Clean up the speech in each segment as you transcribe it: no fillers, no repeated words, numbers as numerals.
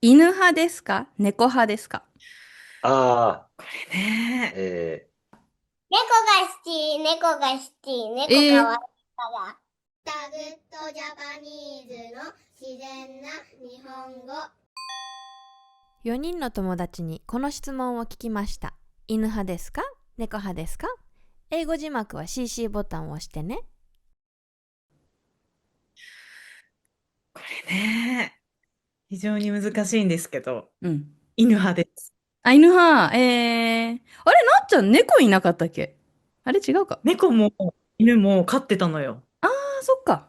犬派ですか猫派ですか？ああ、ね猫が好き、猫が好き、え。猫かわいいー、から。タグットジャパニーズの自然な日本語。4人の友達にこの質問を聞きました。犬派ですか猫派ですか？英語字幕は CC ボタンを押してね。ねえ、非常に難しいんですけど、うん。犬派です。あ、犬派。あれ、なっちゃん猫いなかったっけ？あれ違うか。猫も犬も飼ってたのよ。ああ、そっか。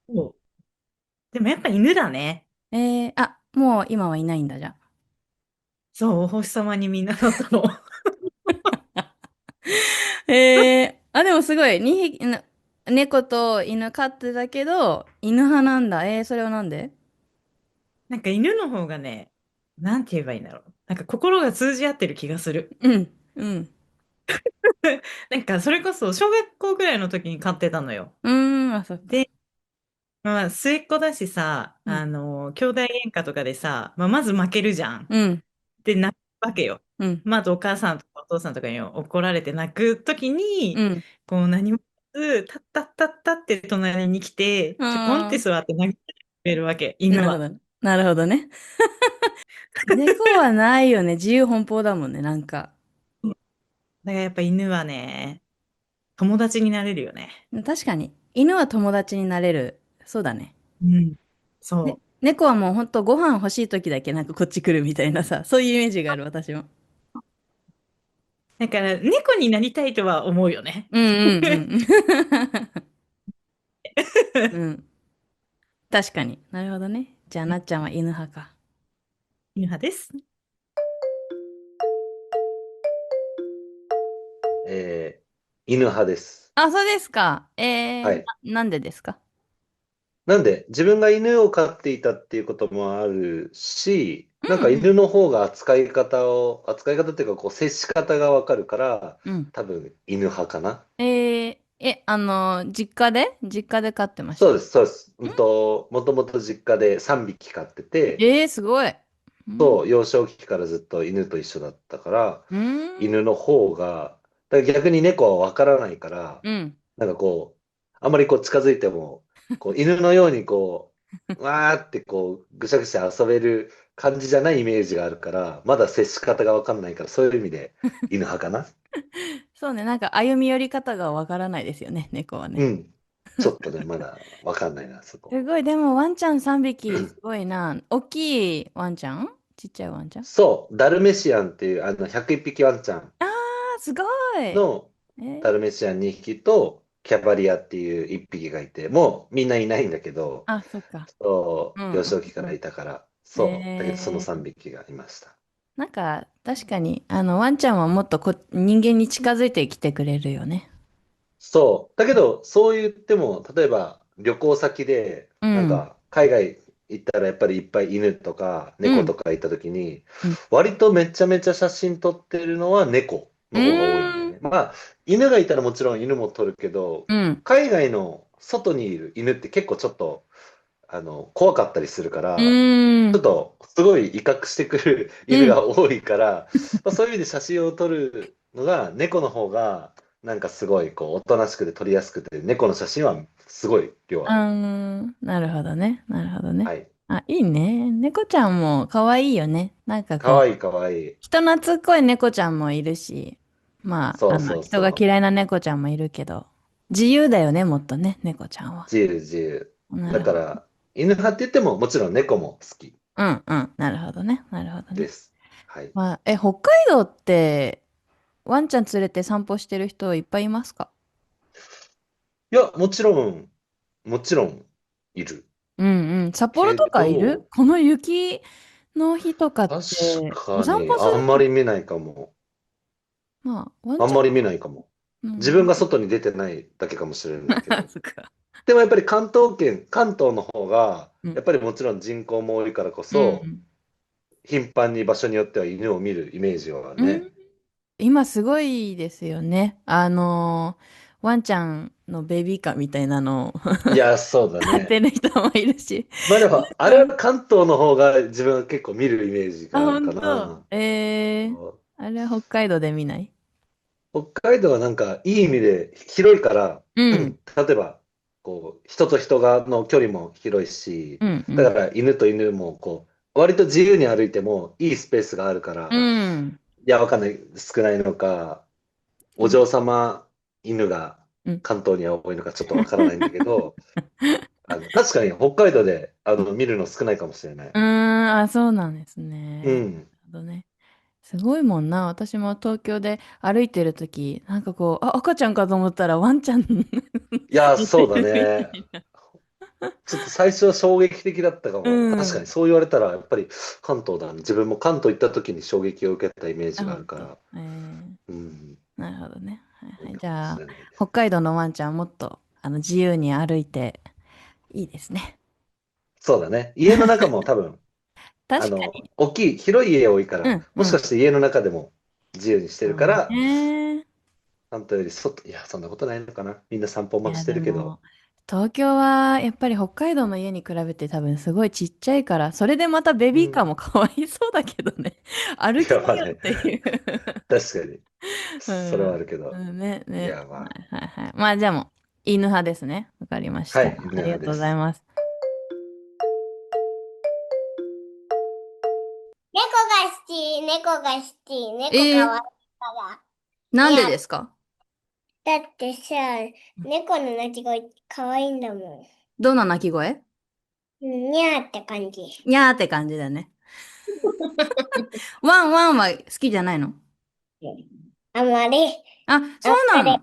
そう。でもやっぱ犬だね。もう今はいないんだじゃそう、お星様にみんななったの。あ。でもすごい。2匹、猫と犬飼ってたけど、犬派なんだ。それはなんで？なんか犬の方がね、なんて言えばいいんだろう。なんか心が通じ合ってる気がする。うん、うん。なんかそれこそ小学校ぐらいの時に飼ってたのよ。うーん、あ、そっか。で、まあ末っ子だしさ、うん、兄弟喧嘩とかでさ、まあ、まず負けるじゃん。うん、で、泣くわけよ。うん、まずお母さんとかお父さんとかに怒られて泣くときに、うん。こう何も言わず、タッタッタッタって隣に来て、ちょこんってあ座って投げてくれるわけ、あ、犬は。なるほど。なるほどね。猫はないよね。自由奔放だもんね、なんか。だからやっぱ犬はね、友達になれるよね。確かに。犬は友達になれる。そうだね。うん。そう。猫はもうほんとご飯欲しい時だけなんかこっち来るみたいなさ、そういうイメージがある、私も。だから猫になりたいとは思うよね。うんうんうん。うん。確かに。なるほどね。じゃあ、なっちゃんは犬派か。犬派です。え犬派です。あ、そうですか。はい。なんでですか？なんで、自分が犬を飼っていたっていうこともあるし、なんかうんうん。犬の方が扱い方っていうか、こう、接し方がわかるから、うん。多分犬派かな。実家で飼ってました？そうです、そうです。もともと実家で3匹飼ってて、すごい。うん。そう、幼少期からずっと犬と一緒だったから、うん。犬の方が、だから逆に猫はわからないから、うん。なんかこう、あんまりこう近づいても、こう犬のようにこう、わーってこう、ぐしゃぐしゃ遊べる感じじゃないイメージがあるから、まだ接し方がわかんないから、そういう意味で犬派かな。そうね、なんか歩み寄り方がわからないですよね、猫はね。うん。ちょっとね、まだわかんないな、そこ。すごい、でもワンちゃん3匹、すごいな。大きいワンちゃんちっちゃいワンちゃん？そう、ダルメシアンっていう、101匹ワンちゃんあすごい。のダルー、メシアン2匹とキャバリアっていう1匹がいて、もうみんないないんだけど、あ、そっか。そう、うんうん幼少期からうん。いたから、そう、だけどそのー、3匹がいました。なんか、確かに、ワンちゃんはもっと人間に近づいてきてくれるよね。そう、だけどそう言っても、例えば旅行先で、うん。なんか海外行ったらやっぱりいっぱい犬とかうん。猫とかいた時に、うん。割とめちゃめちゃ写真撮ってるのは猫うの方が多いんだよーん。ね。まあ、犬がいたらもちろん犬も撮るけど、うん。海外の外にいる犬って結構ちょっと怖かったりするかうら、ーん。ちょっとすごい威嚇してくる犬うん。が多いから、まあ、そういう意味で写真を撮るのが猫の方がなんかすごいこうおとなしくて撮りやすくて、猫の写真はすごい量ある。なるほどね。なるほどね。はい。あ、いいね。猫ちゃんも可愛いよね。なんかこう、かわいいかわいい。人懐っこい猫ちゃんもいるし、まあ、そうそう人がそう。嫌いな猫ちゃんもいるけど、自由だよね、もっとね、猫ちゃんは。自由自由。なるほど。だから犬派って言ってももちろん猫も好きうんうん。なるほどね。なるほどね。です。はい。まあ、北海道って、ワンちゃん連れて散歩してる人いっぱいいますか？いや、もちろんいる。うんうん。札幌けとかいる？ど、この雪の日とかっ確て、おかにあん散歩するの？まり見ないかも。まあ、ワンちゃん、あんまり見ないかも。うん。自分が外に出てないだけかもしれないけど。そっか。でもやっぱり関東の方が、うん。やっぱりもちろん人口も多いからこそ、うん。頻繁に場所によっては犬を見るイメージはうん。ね。今すごいですよね。ワンちゃん。のベビーカーみたいなのをいや、そうだ買ってね。る人もいるし。まあでも、あれは関東の方が自分は結構見るイメージあ、があるか本当。な。あれは北海道で見ない？北海道はなんかいい意味で広いから、うん。例えば、こう、人と人がの距離も広いし、うんうん。だから犬と犬もこう、割と自由に歩いてもいいスペースがあるかうら、ん。いや、わかんない、少ないのか、お嬢様犬がうん。関東には多いのかちょっとわからないんだけど、確かに北海道で見るの少ないかもしれない。あ、そうなんですね。なるうん。ほどね。すごいもんな。私も東京で歩いてるとき、なんかこう、あ、赤ちゃんかと思ったらワンちゃんいや、乗ってそうだるみたね。いな。ちょっと最初は衝撃的だったかうも。確かにん。そう言われたら、やっぱり関東だね。自分も関東行った時に衝撃を受けたイメーあ、ジがあほんと。るから。うん。なるほどね。はいはい。多いかもじゃあ、しれないです。北海道のワンちゃんもっと自由に歩いていいですね。そうだね。家の中も多分、確かに。大きい、広い家多いから、うんうん。もしかして家の中でも自由にしてそうるから、ね。関東より外、いや、そんなことないのかな。みんな散歩もいや、してるけど。でも、東京はやっぱり北海道の家に比べて多分すごいちっちゃいから、それでまたベうん。ビーカーもかわいそうだけどね。歩いや、まあきなよっね、ていう。確かに。うそれはあん。るけど。うんね、ね。いや、まあ、はいはいはい。まあじゃあもう、犬派ですね。わかりました。はい、犬ありがとうござい派です。ます。猫が好き、猫が好き、猫えー、かわいいから。なんでにゃですか？だってさ、猫の鳴き声かわいいんだもどんな鳴き声？ん。にゃーって感じ。にゃーって感じだね。ワンワンは好きじゃないの？あんまり、あ、そあんまり、うなの？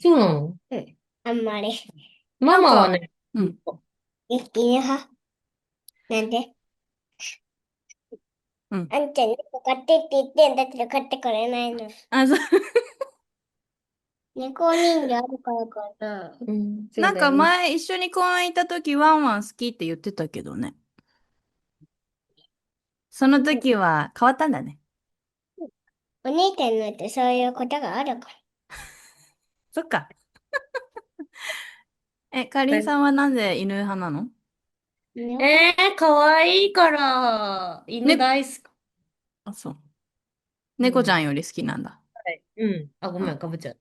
そうなの？うん、あんまり。マなんか、マはね、うん。犬派なんでうん。あんちゃん猫飼ってって言ってんだけど飼ってくれないの。あ、そう。猫人形あるからかな。うん、そなんかうだよね。前一緒に公園行った時ワンワン好きって言ってたけどね。そのうん、時は変わったんだね。お兄ちゃんのってそういうことがあるかそっか。かりんさんはなんで犬派なの？ら。ね、かわいいから、犬ね、大好き。あ、そう。うん。猫ちゃんより好きなんだ。はい。うん。あ、ごめあ、ん、かぶっちゃう。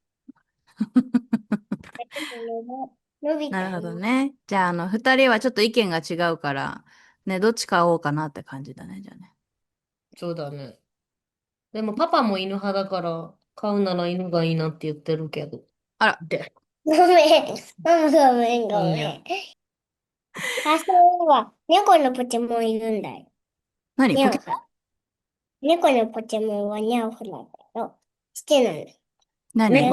のびなるほど太に。ね。じゃあ、二人はちょっと意見が違うから、ね、どっち買おうかなって感じだね、じゃあね。そうだね。でもパパも犬派だから、飼うなら犬がいいなって言ってるけど。あら、で、ごめん。ごめん、ごいいや。めん。あ、そういえば、猫のポケモンいるんだよ。何ポケモン？ニャオフ。猫のポケモンはニャオフなんだけど、好きなの。何？で、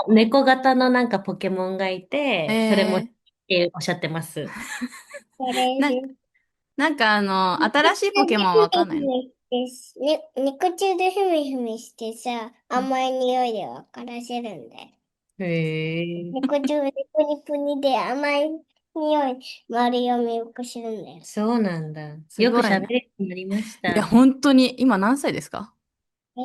猫型のなんかポケモンがいて、それもえっておっしゃってます。それなんか、で、新しいポケモンわかんないの？肉中でふみふみしてさ、甘い匂いで分からせるんだよ。へえ。肉中でプニプニで甘い匂い、周りを見よくするんだよ。そうなんだ。すよくごいね。喋れるようになりましいや、た。本当に、今何歳ですか？ え、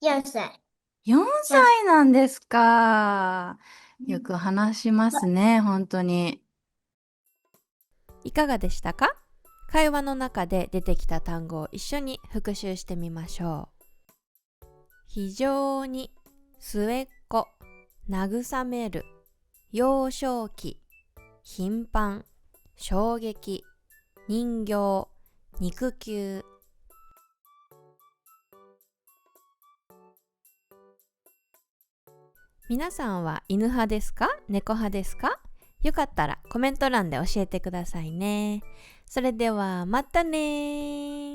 4歳。4 4歳。歳なんですか。よく話しますね、本当に。いかがでしたか？会話の中で出てきた単語を一緒に復習してみましょう。非常に、末っ子、慰める、幼少期、頻繁、衝撃、人形、肉球。皆さんは犬派ですか？猫派ですか？よかったらコメント欄で教えてくださいね。それではまたね。